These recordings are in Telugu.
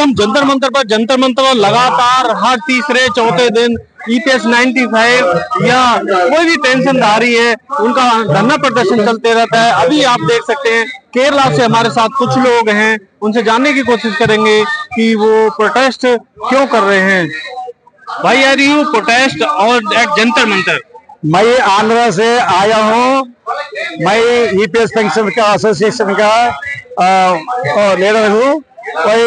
हम जंतर मंतर पर लगातार हर तीसरे चौथे दिन EPS 95 या कोई भी पेंशनधारी है उनका धरना प्रदर्शन चलते रहता है। अभी आप देख सकते हैं केरला से हमारे साथ कुछ लोग हैं, उनसे जानने की कोशिश करेंगे कि वो प्रोटेस्ट क्यों कर रहे हैं। भाई आर यू प्रोटेस्ट और एट जंतर मंतर? मैं आंध्रा से आया हूँ। मैं EPS पेंशन का एसोसिएशन का लीडर हूँ। कोई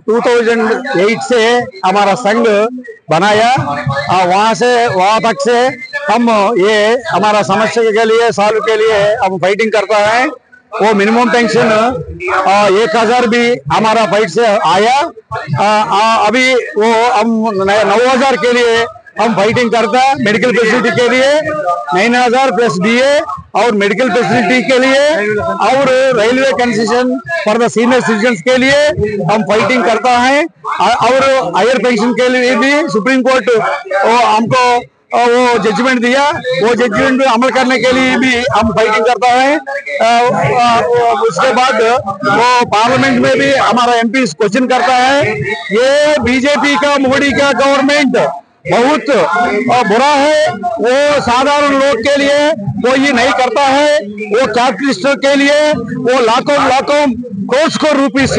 2008 से हमारा संघ बनाया, वहाँ तक से हम ये हमारा समस्या के लिए सॉल्व के लिए हम फाइटिंग करता है। वो मिनिमम पेंशन 1000 भी हमारा फाइट से आया। अभी वो हम 9000 के लिए हम फाइटिंग करता है। मेडिकल फैसिलिटी के लिए 9000 प्लस DA और मेडिकल फैसिलिटी के लिए और railway concession for the senior citizens के लिए हम फाइटिंग करता है। और हायर पेंशन के लिए भी सुप्रीम कोर्ट हमको वो जजमेंट दिया, वो जजमेंट अमल करने के लिए भी हम फाइटिंग करता है। उसके बाद वो पार्लियामेंट में भी हमारा MP क्वेश्चन करता है, ये बीजेपी का मोदी का गवर्नमेंट बहुत बुरा है, वो साधारण लोग के लिए कोई नहीं करता है, वो कैपिटलिस्ट के लिए वो लाखों करोड़ रुपीस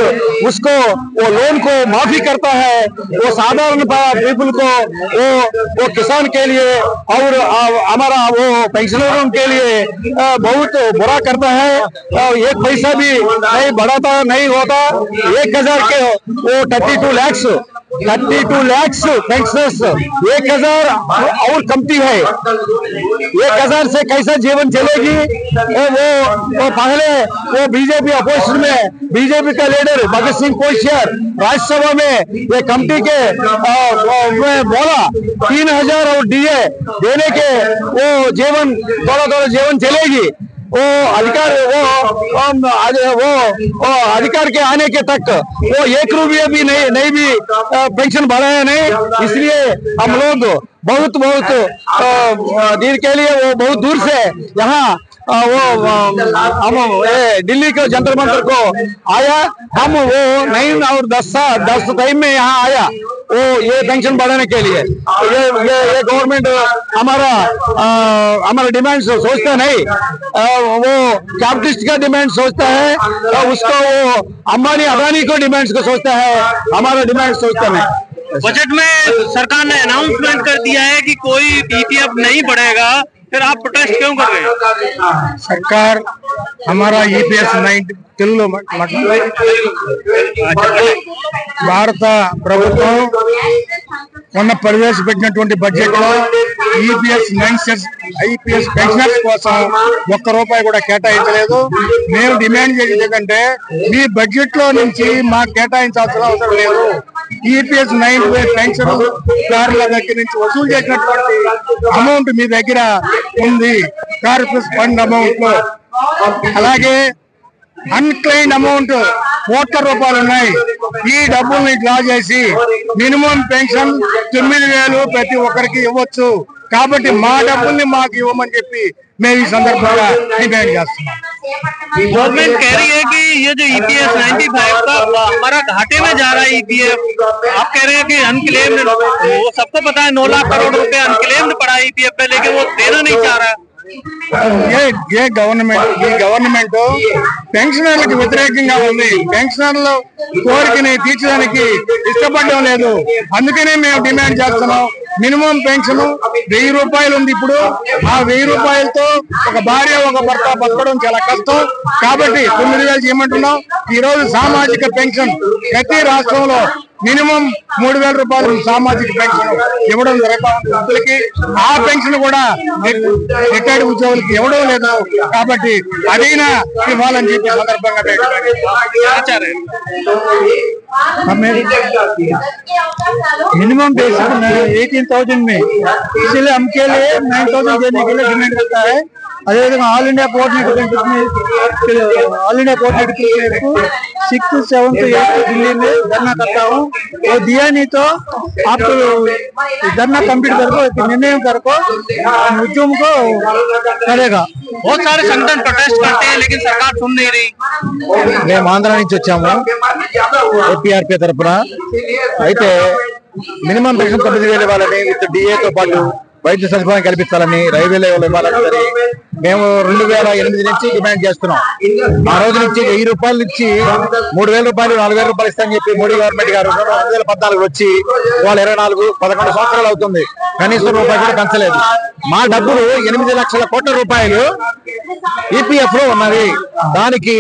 उसको वो लोन को माफी करता है, वो साधारण पीपल को वो किसान के लिए और हमारा वो पेंशनरों के लिए बहुत बुरा करता है। एक पैसा भी नहीं बढ़ाता नहीं होता। 1000 के वो 32 लाख पेंशनर्स 1000 और कमती है। 1000 से कैसा जीवन चलेगी? वो पहले वो बीजेपी अपोजिशन में बीजेपी का लीडर भगत सिंह कोश्यारी राज्यसभा में ये कमिटी के बोला 3000 और DA देने के वो जीवन थोड़ा जीवन चलेगी। वो अधिकार के आने के तक वो 1 रुपया भी नहीं भी पेंशन बढ़ाया नहीं। इसलिए हम लोग बहुत देर के लिए वो बहुत दूर से यहाँ हम दिल्ली के जंतर मंतर को आया। हम वो 9 और 10 टाइम में यहाँ आया वो ये पेंशन बढ़ाने के लिए। ये गवर्नमेंट हमारा डिमांड सोचता नहीं, वो कैपिटलिस्ट का डिमांड सोचता है, उसको वो अंबानी अदानी को डिमांड्स को सोचता है, हमारा डिमांड सोचता नहीं। बजट में सरकार ने अनाउंसमेंट कर दिया है कि कोई EPF नहीं बढ़ेगा, फिर आप प्रोटेस्ट क्यों कर रहे हैं? सरकार हमारा EPS 9 భారత ప్రభుత్వం మొన్న ప్రవేశపెట్టినటువంటి బడ్జెట్ లో IPS పెన్షనర్స్ కోసం ₹1 కూడా కేటాయించలేదు। మేము డిమాండ్ చేసేది ఏంటంటే మీ బడ్జెట్ లో నుంచి మాకు కేటాయించాల్సిన అవసరం లేదు। EPS 9 పెన్షన్ దారుల దగ్గర నుంచి వసూలు చేసినటువంటి అమౌంట్ మీ దగ్గర ఉంది కార్పొరేట్ ఫండ్ అమౌంట్ లో, అలాగే అన్క్లెయిమ్డ్ అమౌంట్ ₹1,00,00,000 ఉన్నాయి। ఈ డబ్బుల్ని డ్రా చేసి మినిమం పెన్షన్ 9,000 ప్రతి ఒక్కరికి ఇవ్వచ్చు, కాబట్టి మా డబ్బుల్ని మాకు ఇవ్వమని చెప్పి మేము ఈ సందర్భంగా డిమాండ్ చేస్తున్నాం। गवर्नमेंट कह रही है कि ये जो EPS 95 का हमारा घाटे में जा रहा है EPF, आप कह रहे हैं कि अनक्लेम्ड, वो सबको पता है 9 लाख करोड़ रुपए अनक्लेम्ड पड़ा है EPF पे, लेकिन वो देना नहीं चाह रहा। ये గవర్నమెంట్ పెన్షనర్లకు వ్యతిరేకంగా ఉంది। పెన్షనర్ల కోరికని తీర్చడానికి ఇష్టపడడం లేదు। అందుకనే మేము డిమాండ్ చేస్తున్నాం, మినిమం పెన్షన్ ₹1000 ఉంది ఇప్పుడు। ఆ ₹1000తో ఒక భార్య ఒక భర్త బతకడం చాలా కష్టం, కాబట్టి 9,000 చేయమంటున్నాం। ఈ రోజు సామాజిక పెన్షన్ ప్రతి రాష్ట్రంలో మినిమం ₹3,000 సామాజిక పెన్షన్ ఇవ్వడం జరుగుతుంది వృద్ధులకి। ఆ పెన్షన్ కూడా రిటైర్డ్ ఉద్యోగులకి ఇవ్వడం లేదు, కాబట్టి అదైనా ఇవ్వాలని చెప్పి సందర్భంగా मिनिमम बेसिक 18,000 में, इसलिए हम के लिए 9,000 देने के लिए डिमांड करता है। అదేవిధంగా all India coordinator all India coordinator 6th 7th 8th Delhi में धरना करता हूँ। वो दिया नहीं तो आप धरना कंप्लीट करो, निर्णय करो, उद्यम को करेगा। बहुत सारे संगठन प्रोटेस्ट करते हैं लेकिन सरकार सुन नहीं रही। మేము ఆంధ్ర నుంచి వచ్చాము ఏపీఆర్పీ తరఫున। అయితే మినిమం పెన్షన్ 9,000 ఇవ్వాలని, విత్ డిఏతో పాటు వైద్య సదుపాయం కల్పించాలని, రైల్వేలో ఇవ్వాలని మేము 2008 నుంచి డిమాండ్ చేస్తున్నాం। ఆ రోజు నుంచి 1000 రూపాయల నుంచి 3,000 రూపాయలు 4,000 రూపాయలు ఇస్తామని చెప్పి మోడీ గవర్నమెంట్ గారు 2014 వచ్చి వాళ్ళు 11 సంవత్సరాలు అవుతుంది, కనీసం రూపాయలు కూడా పెంచలేదు। మా డబ్బులు 8 లక్షల కోట్ల రూపాయలు ఈపీఎఫ్ లో ఉన్నవి, దానికి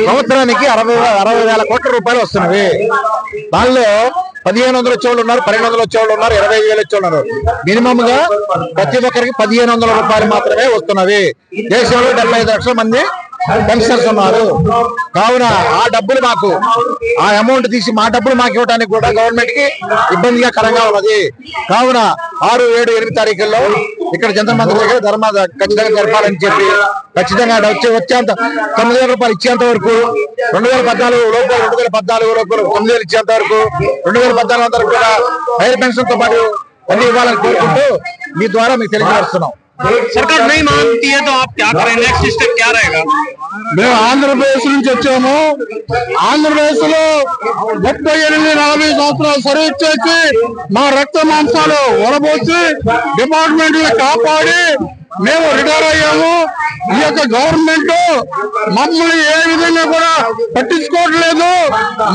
సంవత్సరానికి 60,000 కోట్ల రూపాయలు వస్తున్నవి। దానిలో 1,500 వచ్చేవాళ్ళు ఉన్నారు, 1,200 వచ్చేవాళ్ళు ఉన్నారు, 25,000 వచ్చేవాళ్ళు ఉన్నారు। మినిమం గా ప్రతి ఒక్కరికి 1,500 రూపాయలు మాత్రమే వస్తున్నవి। దేశంలో 75 లక్షల మంది పెన్షనర్స్ ఉన్నారు కావున ఆ డబ్బులు మాకు, ఆ అమౌంట్ తీసి మా డబ్బులు మాకు ఇవ్వడానికి కూడా గవర్నమెంట్ కి ఇబ్బందిగా కరంగా ఉన్నది। కావున 6, 7, 8 తారీఖుల్లో ఇక్కడ జంతర్ మంతర్ దగ్గర ధర్మ ఖచ్చితంగా జరపాలని చెప్పి ఖచ్చితంగా వచ్చేంత 9,000 రూపాయలు ఇచ్చేంత వరకు, 2014 లోపు 9,000 ఇచ్చేంత వరకు, 2014 వరకు కూడా హైర్ పెన్షన్ తో పాటు అన్ని ఇవ్వాలని కోరుకుంటూ మీ ద్వారా మీకు తెలియజేస్తున్నాం। सरकार नहीं मानती है तो आप क्या करें, नेक्स्ट स्टेप क्या रहेगा? మేము ఆంధ్రప్రదేశ్ నుంచి వచ్చాము। ఆంధ్రప్రదేశ్ లో 38-40 సంవత్సరాలు సర్వీస్ చేసి మా రక్త మాంసాలు వడబోసి డిపార్ట్మెంట్ కాపాడి మేము రిటైర్ అయ్యాము। ఈ యొక్క గవర్నమెంట్ మమ్మల్ని ఏ విధంగా కూడా పట్టించుకోవట్లేదు।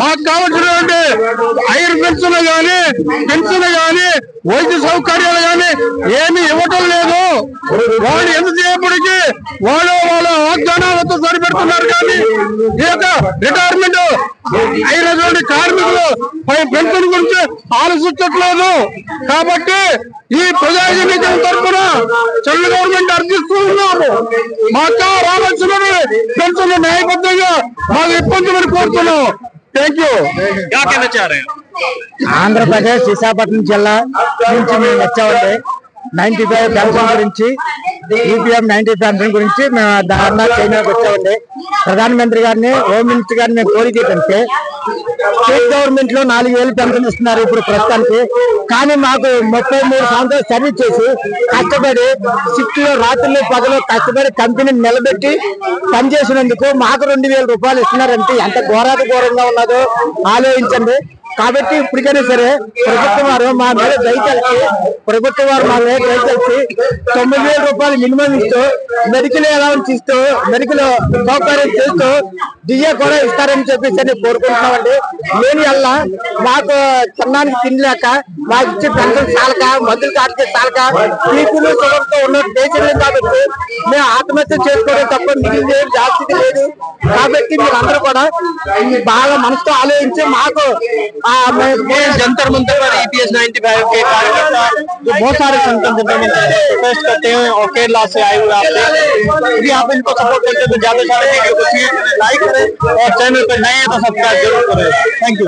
మాకు కావాల్సినటువంటి హైర్ పెన్షన్ గాని వైద్య సౌకర్యాలు గాని ఏమీ ఇవ్వటం లేదు। వాళ్ళు ఎంతసేపటికి వాళ్ళ వాగ్దానాలతో సరిపెడుతున్నారు కానీ ఈ యొక్క రిటైర్మెంట్ అయినటువంటి కార్మికులు పెన్షన్ గురించి ఆలోచించట్లేదు। కాబట్టి ఈ ప్రజాజీవితం తరఫున చెల్లి గవర్నమెంట్ అర్థిస్తున్నాము, మాకు రావాల్సిన పెన్షన్ న్యాయబద్ధంగా మాకు ఇబ్బందులను కోరుతున్నాం। Thank you. ఆంధ్రప్రదేశ్ విశాఖపట్నం జిల్లా నుంచి మేము వచ్చామండి। 95 పెన్షన్ గురించి, ఈపీఎఫ్ 90 పెన్షన్ గురించి మేము ధర్నా చేయడానికి వచ్చామండి। ప్రధానమంత్రి గారిని, హోమ్ మినిస్టర్ గారిని కోరిక ఏంటంటే స్టేట్ గవర్నమెంట్ లో 4,000 పెన్షన్ ఇస్తున్నారు ఇప్పుడు ప్రస్తుతానికి, కానీ మాకు 33 సంవత్సరాలు సర్వీస్ చేసి కష్టపడి షిఫ్ట్ లో రాత్రులు పగలు కష్టపడి కంపెనీని నిలబెట్టి పనిచేసినందుకు మాకు 2,000 రూపాయలు ఇస్తున్నారంటే ఎంత ఘోరంగా ఉన్నదో ఆలోచించండి। కాబట్టి ఇప్పటికైనా సరే ప్రభుత్వం వారు మా మీద దయచేసి 9,000 రూపాయలు మినిమం ఇస్తూ, మెడికల్ అలవెన్స్ ఇస్తూ, మెడికల్ సౌకర్యం చేస్తూ డిఏ కూడా ఇస్తారని చెప్పేసి కోరుకుంటున్నామండి। లేని వల్ల మాకు తినడానికి తినలేక, మాకు ఇచ్చే పెన్షన్ చాలక, మందులు కాటికి చాలక, బీపీలు షుగర్తో ఉన్న పేషెంట్లు కాబట్టి మేము ఆత్మహత్య చేసుకోవడం తప్ప మిగిలిన జాస్తి లేదు। కాబట్టి మీరందరూ కూడా బాగా మనసుతో ఆలోచించి మాకు जंतर मंतर पर EPS 95 के कार्यकर्ता जो बहुत सारे संगठन प्रोटेस्ट करते हैं और केरला से आए हुए यदि आप इनको सपोर्ट करते हैं तो ज्यादा से ज्यादा वीडियो को शेयर करें, लाइक करें और चैनल पर नए हैं तो सब्सक्राइब जरूर करें। Thank you.